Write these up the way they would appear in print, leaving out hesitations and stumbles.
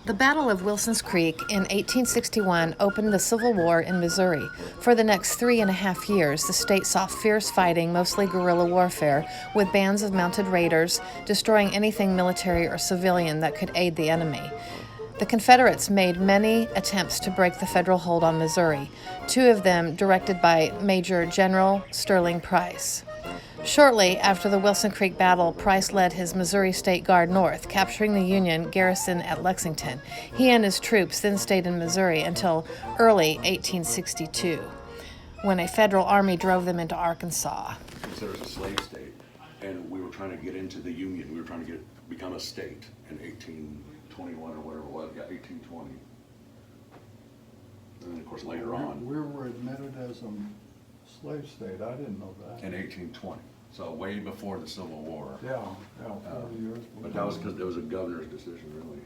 The Battle of Wilson's Creek in 1861 opened the Civil War in Missouri. For the next 3.5 years, the state saw fierce fighting, mostly guerrilla warfare, with bands of mounted raiders destroying anything military or civilian that could aid the enemy. The Confederates made many attempts to break the federal hold on Missouri, 2 of them directed by Major General Sterling Price. Shortly after the Wilson Creek battle, Price led his Missouri State Guard north, capturing the Union garrison at Lexington. He and his troops then stayed in Missouri until early 1862, when a federal army drove them into Arkansas. Considered a slave state, and we were trying to get into the Union. We were trying to become a state in 1821 or whatever it was. Yeah, 1820. And then, of course, later on. We were admitted as a slave state. I didn't know that. In 1820. So way before the Civil War. Yeah, 40 years. But that was because it was a governor's decision, really.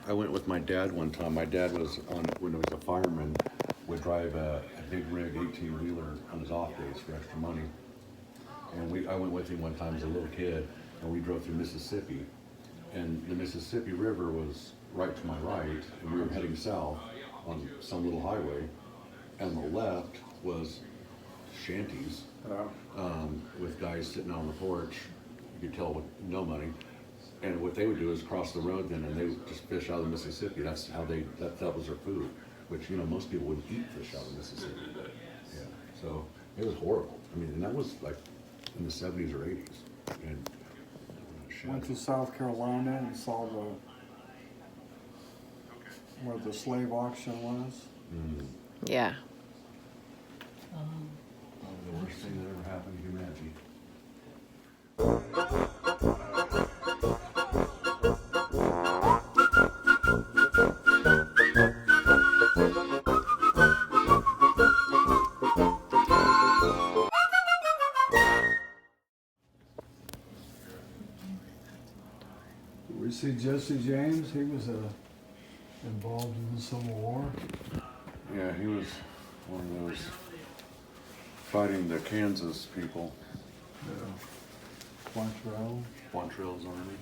I went with my dad one time. My dad was when he was a fireman, would drive a big rig 18-wheeler on his off days for extra money. And I went with him one time as a little kid, and we drove through Mississippi. And the Mississippi River was right to my right, and we were heading south on some little highway. And on the left was shanties with guys sitting on the porch. You could tell with no money. And what they would do is cross the road then, and they would just fish out of the Mississippi. That's how that was their food, which, most people wouldn't eat fish out of Mississippi. But, yeah, so it was horrible. I mean, and that was like in the 70s or 80s. And Went to South Carolina and saw where the slave auction was. Yeah. Probably the worst thing that ever happened to humanity. We see Jesse James. He was involved in the Civil War. Yeah, he was one of those fighting the Kansas people. Quantrill's army.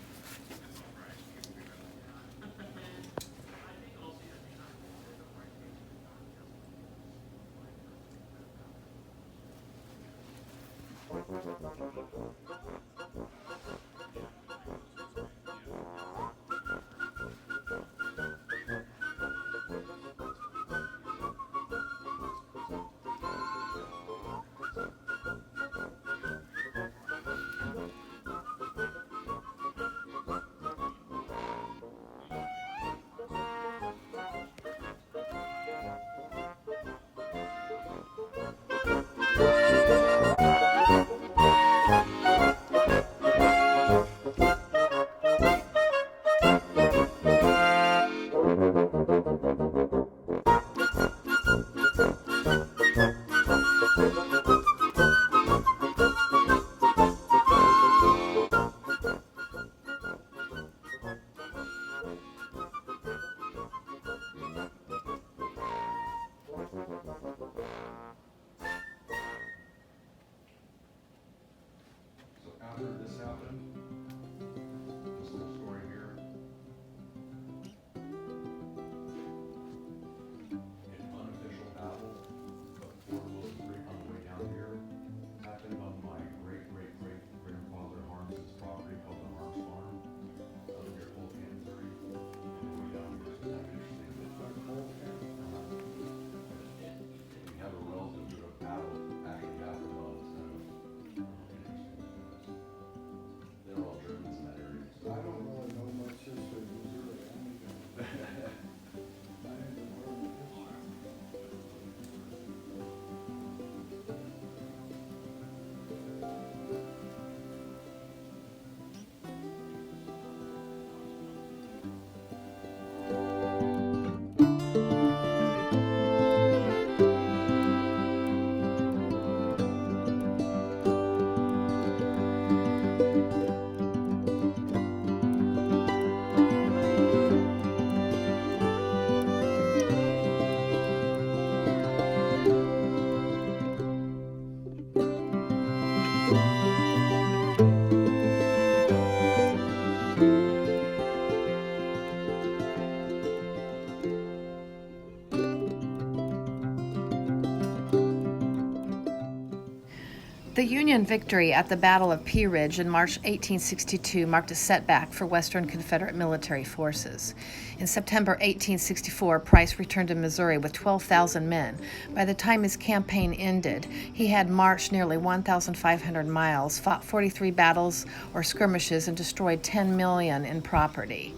The Union victory at the Battle of Pea Ridge in March 1862 marked a setback for Western Confederate military forces. In September 1864, Price returned to Missouri with 12,000 men. By the time his campaign ended, he had marched nearly 1,500 miles, fought 43 battles or skirmishes, and destroyed 10 million in property.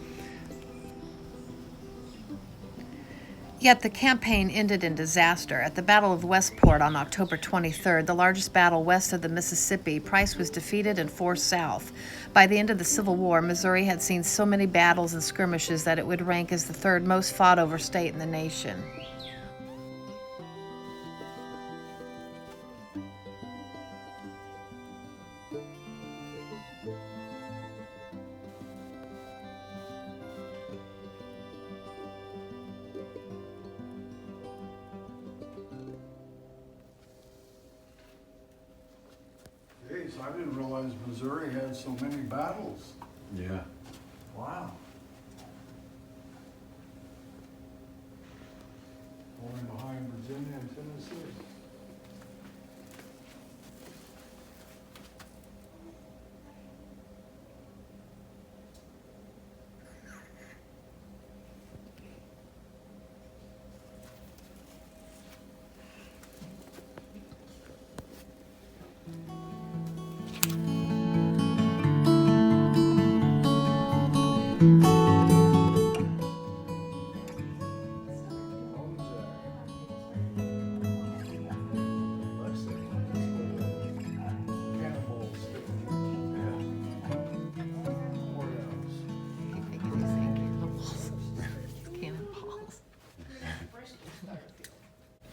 Yet the campaign ended in disaster. At the Battle of Westport on October 23rd, the largest battle west of the Mississippi, Price was defeated and forced south. By the end of the Civil War, Missouri had seen so many battles and skirmishes that it would rank as the third most fought over state in the nation. Geez, I didn't realize Missouri had so many battles. Yeah. Wow. Falling behind Virginia and Tennessee.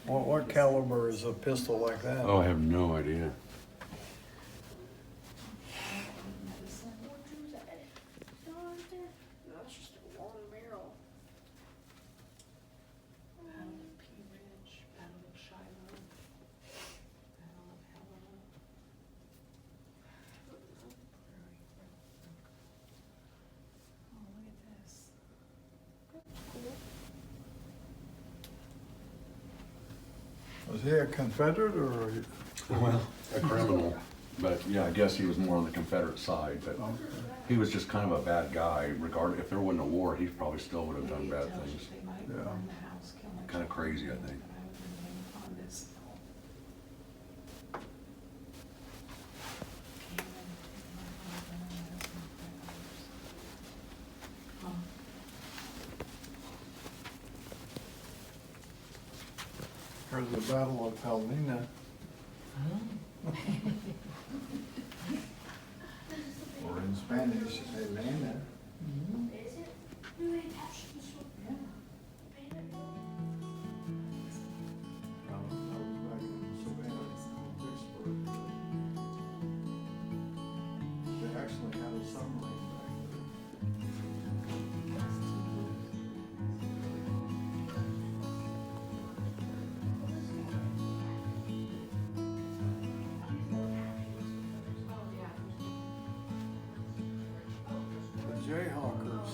What caliber is a pistol like that? Oh, I have no idea. That's just a long barrel. Battle of Pea Ridge, Battle of Shiloh, Battle of Helena. Oh, look at this. That's cool. Was he a Confederate or? Well, a criminal, but yeah, I guess he was more on the Confederate side, but he was just kind of a bad guy. Regardless, if there wasn't a war, he probably still would have done bad things. They might Yeah. burn the house, kill my Kind of children, crazy, I think. but I would remain on this hill. Here's the Battle of Helena. Or in Spanish, Helena. That was back in Savannah, Vicksburg. They actually had a submarine back there. The Jayhawkers.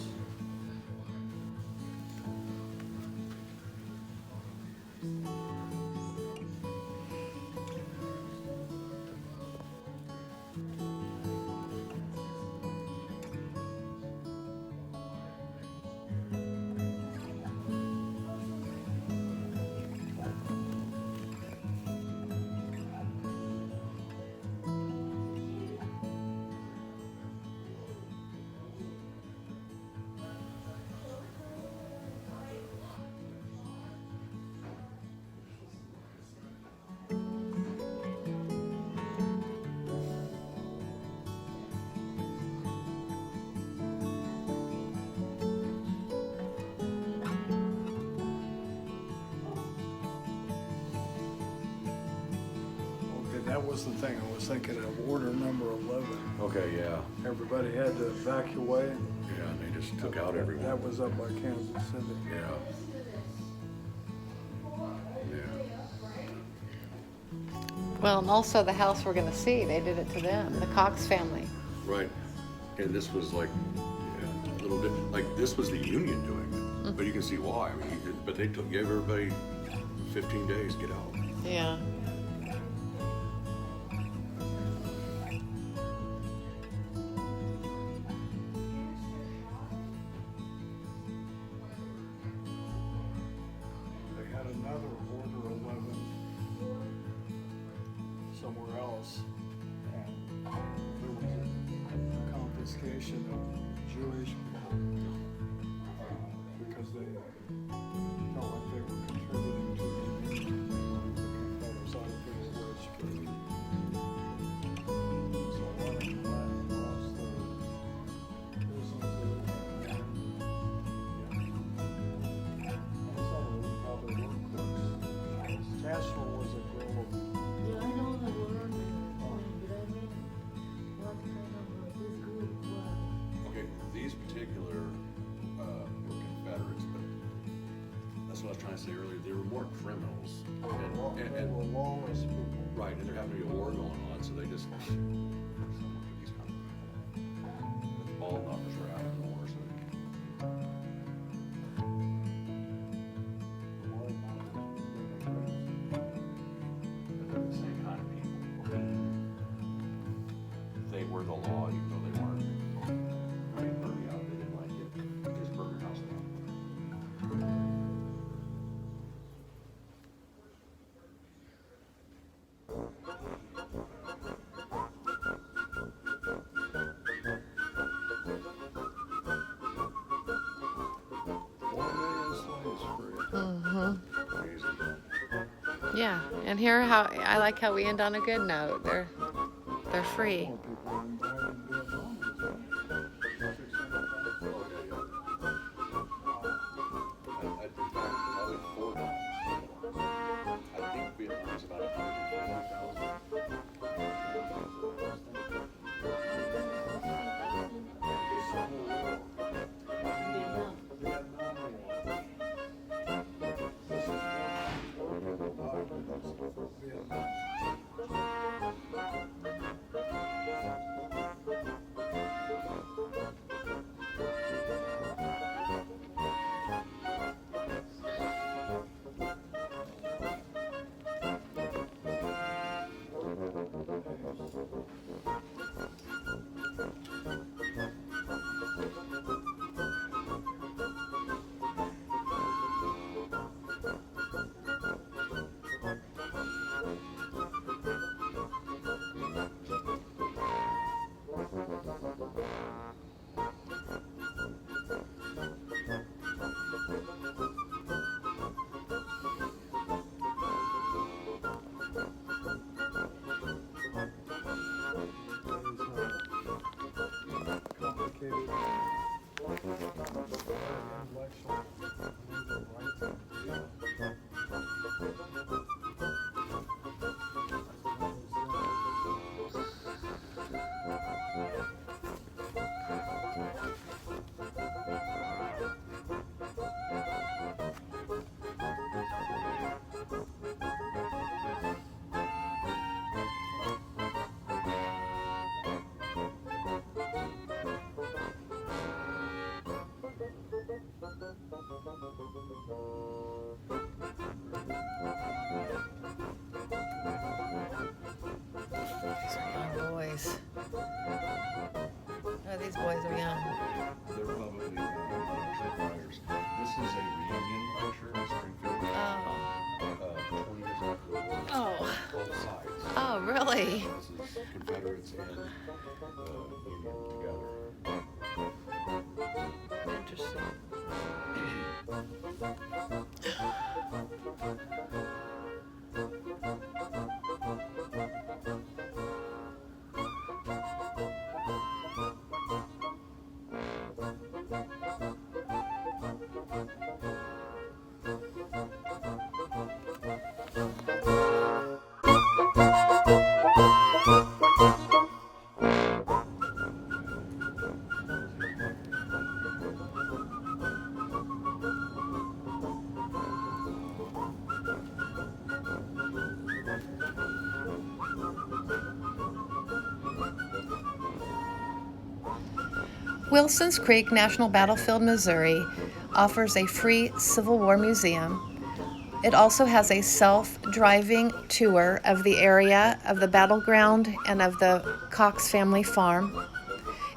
Okay, that was the thing. I was thinking of order number 11. Okay, yeah, Everybody had to evacuate. yeah, and they just took out everyone. That was up by Kansas City. Yeah. Yeah. Well, and also the house we're going to see, they did it to them, the Cox family. Right. And this was like, yeah, a little bit, like this was the Union doing it, but you can see why. I mean, but they gave everybody 15 days to get out. Yeah. celebration of Jewish people, because they felt like they were contributing to the Confederates out of their rich community. So a lot of them lost their businesses and some of them probably worked clerks. Castro was a girl of Yeah, I know the word, but I mean, what kind of this group was. Okay, these particular, were Confederates, but that's what I was trying to say earlier, they were more criminals. they were lawless people. Right, and there happened to be a war going on, so they just, these kind of, all numbers were out in the war, so. But they're the same kind of people. They were the law, even though they weren't. I mean, Bernie out, they didn't like it, his burger house law. Amazing. Yeah, and here I like how we end on a good note. They're free. More people were invited to Vietnam. I think probably 4 I think Vietnam's about 150,000. Complicated. These are young boys. Oh, these boys are young. They're probably trip riders. This is a reunion picture in Springfield. Oh. 20 years after the war. Oh. Both sides. Oh, really? This is Confederates and Union together. Interesting. Wilson's Creek National Battlefield, Missouri offers a free Civil War museum. It also has a self-driving tour of the area of the battleground and of the Cox family farm.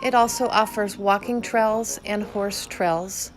It also offers walking trails and horse trails.